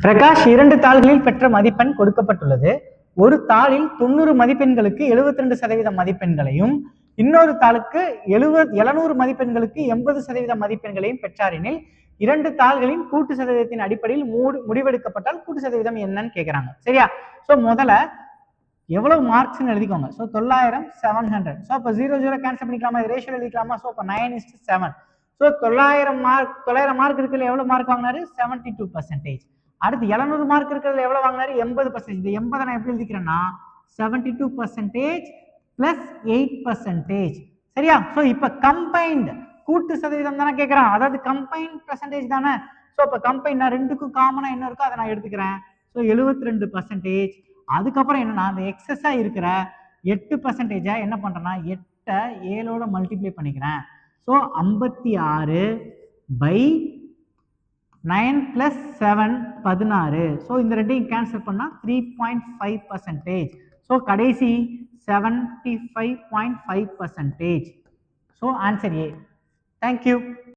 பிரகாஷ் 2 தாள்களில் பெற்ற மதிப்பெண் கொடுக்கப்பட்டுள்ளது. ஒரு தாளில் 90 மதிப்பெண்களுக்கு 72% மதிப்பெண்களையும், இன்னொரு தாளுக்கு 700 மதிப்பெண்களுக்கு 80% மதிப்பெண்களையும் பெற்றாரெனில் 2 தாள்களின் கூட்டு சதவீதத்தின் அடிப்படையில் முடிவெடுக்கப்பட்டால் கூட்டு சதவீதம் என்னன்னு கேட்கிறாங்க. சரியா? சோ முதல்ல எவ்வளவு மார்க்ஸ் எழுதிக்கோங்க. சோ 900 700. சோ அப்ப 0 கேன்சல் பண்ணிக்கலாமா? ரேஷியோ எழுதிக்கலாமா? சோ அப்ப 9:7. சோ 900 மார்க் இருக்குல்ல, எவ்வளவு மார்க் வாங்கினாரு? 72%. அடுத்து 700 மார்க் இருக்கிறதுல எவ்வளவு வாங்கினாரு? 80%. இந்த 80 நான் எப்படி எழுதிக்கிறேன்னா 72% பிளஸ் 8%. சரியா? சோ இப்ப கம்பைன்ட் கூட்டு சதவீதம் தானே கேட்கறான், அதாவது கம்பைன்ட் பெர்சன்டேஜ் தானே. சோ அப்ப கம்பைன் நான் ரெண்டுக்கும் காமனா என்ன இருக்கோ அதை நான் எடுத்துக்கிறேன். சோ 72%. அதுக்கப்புறம் என்னன்னா அந்த எக்ஸஸா இருக்கிற 8% என்ன பண்றேன்னா 8 7ஓட மல்டிப்ளை பண்ணிக்கிறேன். So 56 by 9 plus 7 16. ஸோ இந்த ரெண்டையும் கேன்சல் பண்ணா 3.5%. ஸோ கடைசி 75.5%. So answer A. தேங்க்யூ.